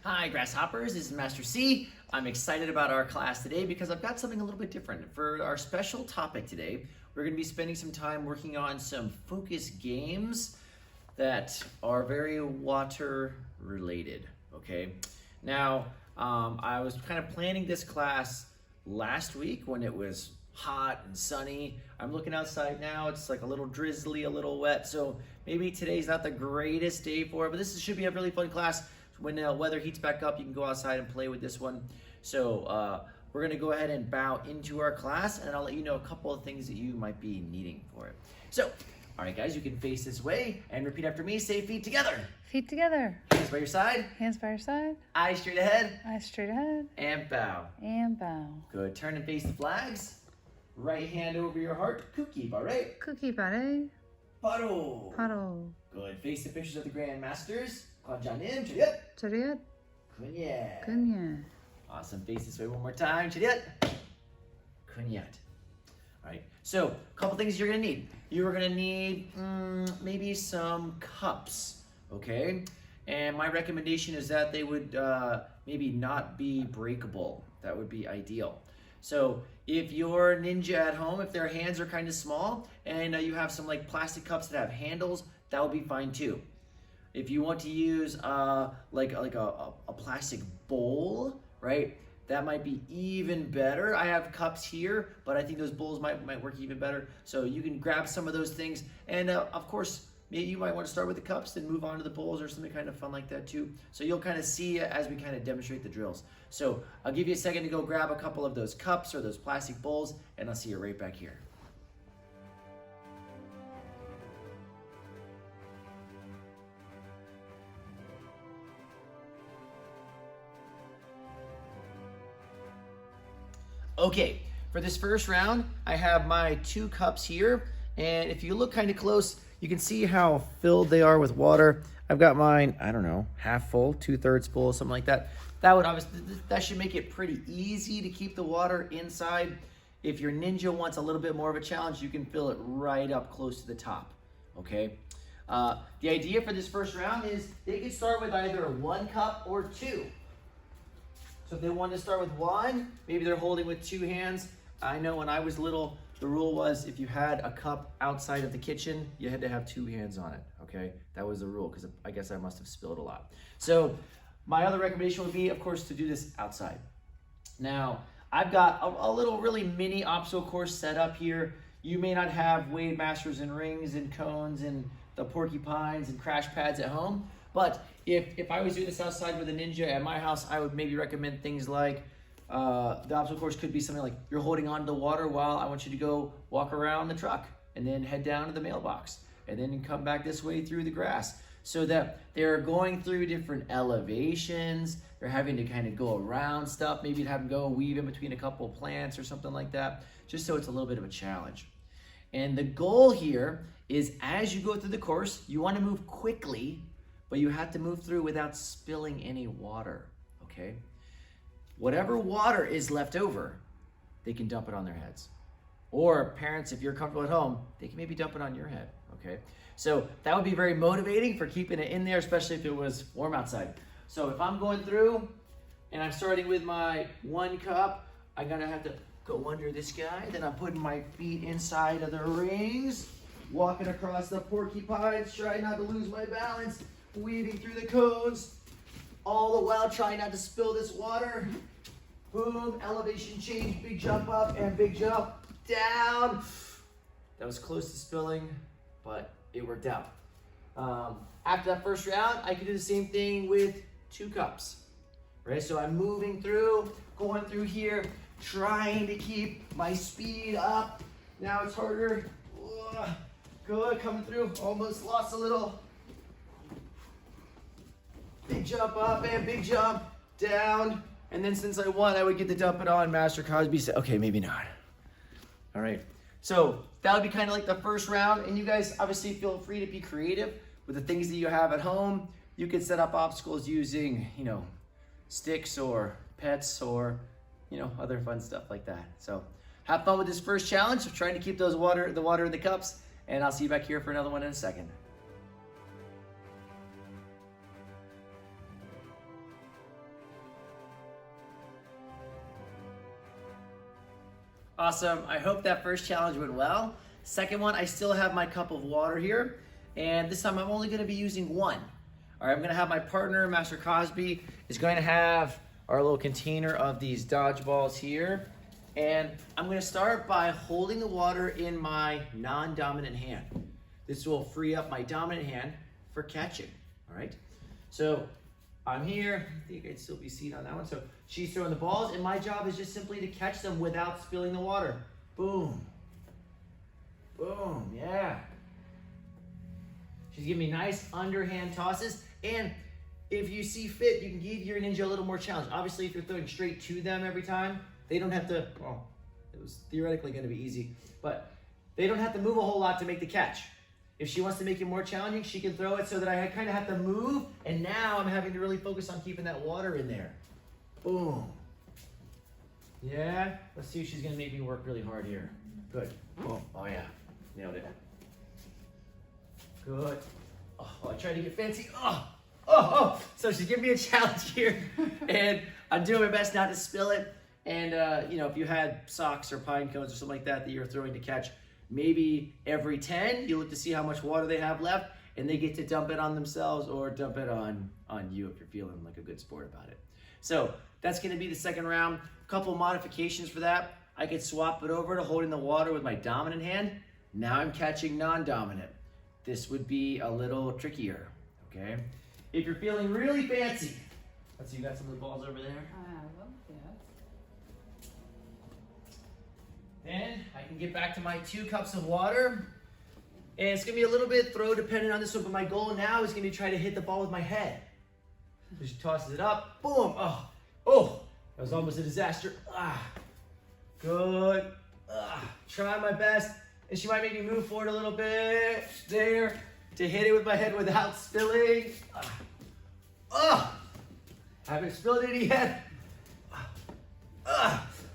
Hi Grasshoppers, this is Master C. I'm excited about our class today because I've got something a little bit different. For our special topic today, we're going to be spending some time working on some focus games that are very water related, okay? Now, I was kind of planning this class last week when it was hot and sunny. I'm looking outside now, it's like a little drizzly, a little wet, so maybe today's not the greatest day for it, but this should be a really fun class. When the weather heats back up, you can go outside and play with this one. So we're gonna go ahead and bow into our class, and I'll let you know a couple of things that you might be needing for it. So, all right guys, you can face this way and repeat after me. Say feet together. Feet together. Hands by your side. Hands by your side. Eyes straight ahead. Eyes straight ahead. And bow. And bow. Good, turn and face the flags. Right hand over your heart. Cookie, pare. Cookie pare. Paro. Paro. Good, face the pictures of the Grandmasters. Kwajanim, chariot. Chariot. Kunyat. Kunya. Awesome, face this way one more time. Chariot. Kunyat. All right, so a couple things you're gonna need. You're gonna need maybe some cups, okay? And my recommendation is that they would maybe not be breakable. That would be ideal. So if you're ninja at home, if their hands are kind of small and you have some like plastic cups that have handles, that would be fine too. If you want to use like a plastic bowl, right? That might be even better. I have cups here, but I think those bowls might work even better. So you can grab some of those things. And of course, maybe you might want to start with the cups, then move on to the bowls or something kind of fun like that too. So you'll kind of see as we kind of demonstrate the drills. So I'll give you a second to go grab a couple of those cups or those plastic bowls, and I'll see you right back here. Okay, for this first round, I have my 2 cups here, and if you look kind of close, you can see how filled they are with water. I've got mine, I don't know, half full, 2/3 full, something like that. That should make it pretty easy to keep the water inside. If your ninja wants a little bit more of a challenge, you can fill it right up close to the top, okay? The idea for this first round is they can start with either 1 cup or 2. So if they want to start with 1, maybe they're holding with 2 hands. I know when I was little, the rule was if you had a cup outside of the kitchen, you had to have 2 hands on it, okay? That was the rule, because I guess I must have spilled a lot. So my other recommendation would be, of course, to do this outside. Now, I've got a little really mini obstacle course set up here. You may not have Wade Masters and rings and cones and the porcupines and crash pads at home, but if I was doing this outside with a ninja at my house, I would maybe recommend things like, the obstacle course could be something like you're holding on to the water while I want you to go walk around the truck and then head down to the mailbox and then come back this way through the grass, so that they're going through different elevations. They're having to kind of go around stuff. Maybe you'd have them go weave in between a couple of plants or something like that, just so it's a little bit of a challenge. And the goal here is as you go through the course, you want to move quickly, but you have to move through without spilling any water, okay? Whatever water is left over, they can dump it on their heads. Or parents, if you're comfortable at home, they can maybe dump it on your head, okay? So that would be very motivating for keeping it in there, especially if it was warm outside. So if I'm going through and I'm starting with my 1 cup, I'm gonna have to go under this guy, then I'm putting my feet inside of the rings, walking across the porcupines, trying not to lose my balance, weaving through the cones, all the while trying not to spill this water. Boom, elevation change, big jump up and big jump down. That was close to spilling, but it worked out. After that first round, I can do the same thing with 2 cups, right? So I'm moving through, going through here, trying to keep my speed up. Now it's harder. Good, coming through, almost lost a little. Big jump up and big jump down. And then since I won, I would get to dump it on. Master Cosby said, okay, maybe not. All right, so that would be kind of like the first round. And you guys obviously feel free to be creative with the things that you have at home. You could set up obstacles using, sticks or pets or, other fun stuff like that. So have fun with this first challenge of trying to keep the water in the cups. And I'll see you back here for another one in a second. Awesome. I hope that first challenge went well. Second one, I still have my cup of water here. And this time I'm only going to be using one. All right, I'm going to have my partner, Master Cosby, is going to have our little container of these dodgeballs here. And I'm going to start by holding the water in my non-dominant hand. This will free up my dominant hand for catching. All right. So I'm here. I think I'd still be seen on that one. So she's throwing the balls, and my job is just simply to catch them without spilling the water. Boom. Boom. Yeah. She's giving me nice underhand tosses. And if you see fit, you can give your ninja a little more challenge. Obviously, if you're throwing straight to them every time, they don't have to, well, it was theoretically going to be easy, but they don't have to move a whole lot to make the catch. If she wants to make it more challenging, she can throw it so that I kind of have to move, and now I'm having to really focus on keeping that water in there. Boom. Yeah, let's see if she's gonna make me work really hard here. Good. Boom. Oh yeah, nailed it. Good. Oh, I tried to get fancy. Oh. So she's giving me a challenge here, and I'm doing my best not to spill it. And if you had socks or pine cones or something like that you're throwing to catch, maybe every 10, you look to see how much water they have left, and they get to dump it on themselves or dump it on you if you're feeling like a good sport about it. So that's going to be the second round. A couple modifications for that. I could swap it over to holding the water with my dominant hand. Now I'm catching non-dominant. This would be a little trickier, okay? If you're feeling really fancy, let's see, you got some of the balls over there? Yes. Then I can get back to my 2 cups of water. And it's gonna be a little bit throw dependent on this one, but my goal now is gonna be try to hit the ball with my head. So she tosses it up, boom, oh, that was almost a disaster. Good, try my best. And she might make me move forward a little bit there to hit it with my head without spilling. Haven't spilled it yet.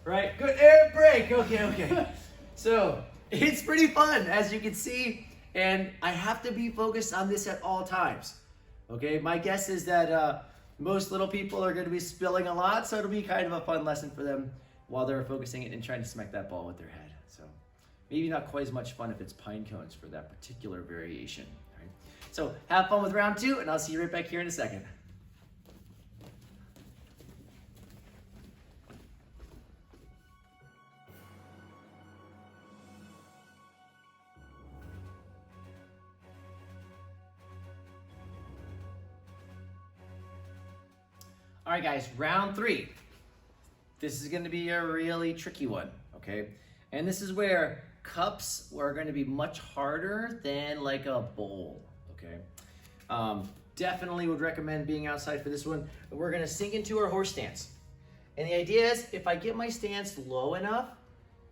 Right, good, air break, okay. So, it's pretty fun, as you can see, and I have to be focused on this at all times. Okay, my guess is that most little people are gonna be spilling a lot, so it'll be kind of a fun lesson for them while they're focusing it and trying to smack that ball with their head. So, maybe not quite as much fun if it's pine cones for that particular variation. All right? So, have fun with round 2, and I'll see you right back here in a second. All right, guys, round 3. This is going to be a really tricky one, okay? And this is where cups are going to be much harder than like a bowl, okay? Definitely would recommend being outside for this one. We're going to sink into our horse stance. And the idea is if I get my stance low enough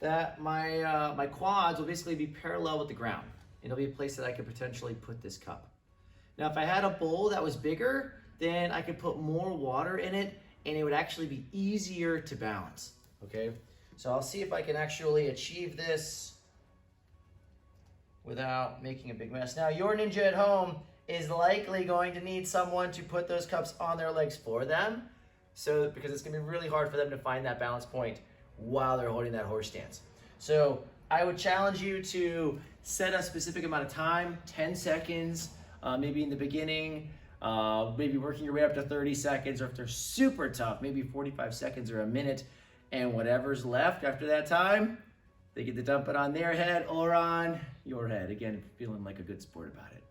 that my quads will basically be parallel with the ground. It'll be a place that I could potentially put this cup. Now, if I had a bowl that was bigger, then I could put more water in it and it would actually be easier to balance, okay? So I'll see if I can actually achieve this without making a big mess. Now, your ninja at home is likely going to need someone to put those cups on their legs for them, because it's gonna be really hard for them to find that balance point while they're holding that horse stance. So I would challenge you to set a specific amount of time, 10 seconds, maybe in the beginning, maybe working your way up to 30 seconds, or if they're super tough, maybe 45 seconds or a minute, and whatever's left after that time, they get to dump it on their head or on your head. Again, if you're feeling like a good sport about it.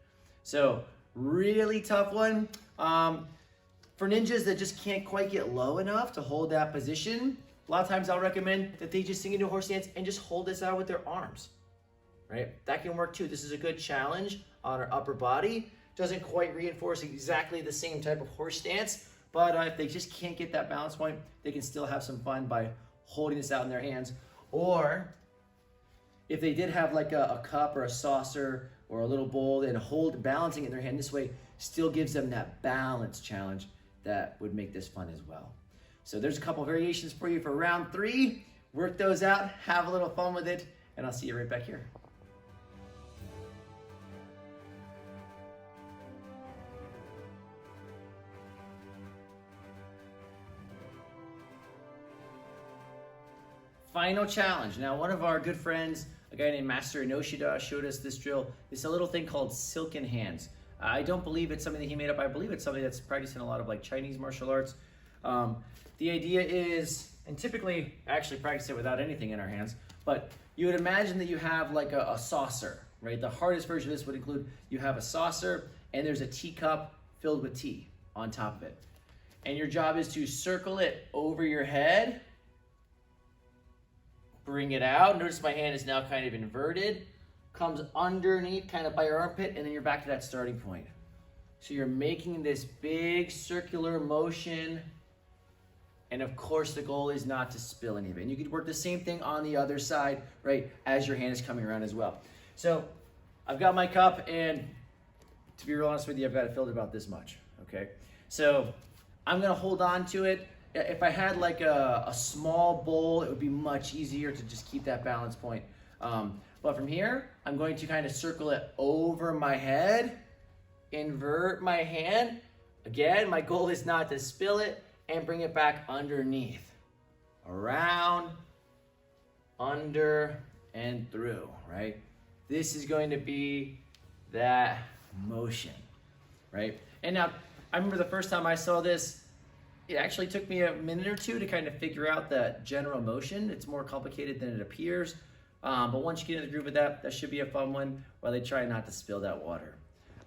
So, really tough one. For ninjas that just can't quite get low enough to hold that position, a lot of times I'll recommend that they just sink into a horse stance and just hold this out with their arms, right? That can work too. This is a good challenge on our upper body. Doesn't quite reinforce exactly the same type of horse stance, but if they just can't get that balance point, they can still have some fun by holding this out in their hands. Or if they did have like a cup or a saucer or a little bowl, then balancing it in their hand this way still gives them that balance challenge that would make this fun as well. So there's a couple variations for you for round 3. Work those out, have a little fun with it, and I'll see you right back here. final challenge. Now, one of our good friends, a guy named Master Inoshida, showed us this drill. It's a little thing called silken hands. I don't believe it's something that he made up. I believe it's something that's practiced in a lot of like Chinese martial arts. The idea is, and typically I actually practice it without anything in our hands, but you would imagine that you have like a saucer, right? The hardest version of this would include you have a saucer and there's a teacup filled with tea on top of it. And your job is to circle it over your head, bring it out. Notice my hand is now kind of inverted, comes underneath kind of by your armpit, and then you're back to that starting point. So you're making this big circular motion, and of course the goal is not to spill any of it. And you could work the same thing on the other side, right, as your hand is coming around as well. So I've got my cup, and to be real honest with you, I've got it filled about this much, okay? So I'm gonna hold on to it. If I had like a small bowl, it would be much easier to just keep that balance point. But from here, I'm going to kind of circle it over my head, invert my hand. Again, my goal is not to spill it, and bring it back underneath. Around, under, and through, right? This is going to be that motion, right? And now, I remember the first time I saw this, it actually took me a minute or two to kind of figure out the general motion. It's more complicated than it appears. But once you get in the groove of that, that should be a fun one while they try not to spill that water.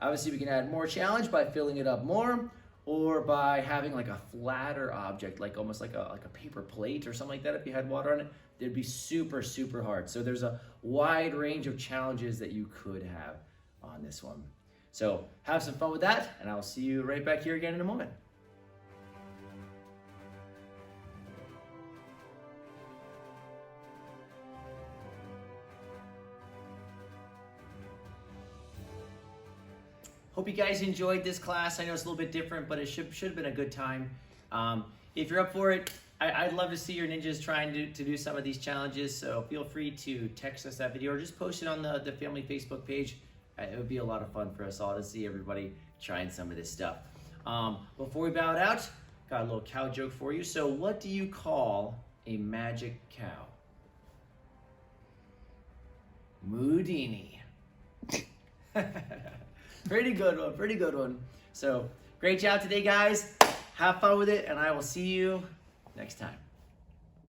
Obviously, we can add more challenge by filling it up more, or by having like a flatter object, like almost like a paper plate or something like that. If you had water on it, it'd be super, super hard. So there's a wide range of challenges that you could have on this one. So have some fun with that, and I'll see you right back here again in a moment. Hope you guys enjoyed this class. I know it's a little bit different, but it should have been a good time. If you're up for it, I'd love to see your ninjas trying to do some of these challenges, so feel free to text us that video or just post it on the family Facebook page. It would be a lot of fun for us all to see everybody trying some of this stuff. Before we bow out, got a little cow joke for you. So what do you call a magic cow? Moodini. Pretty good one, pretty good one. So great job today, guys. Have fun with it, and I will see you next time.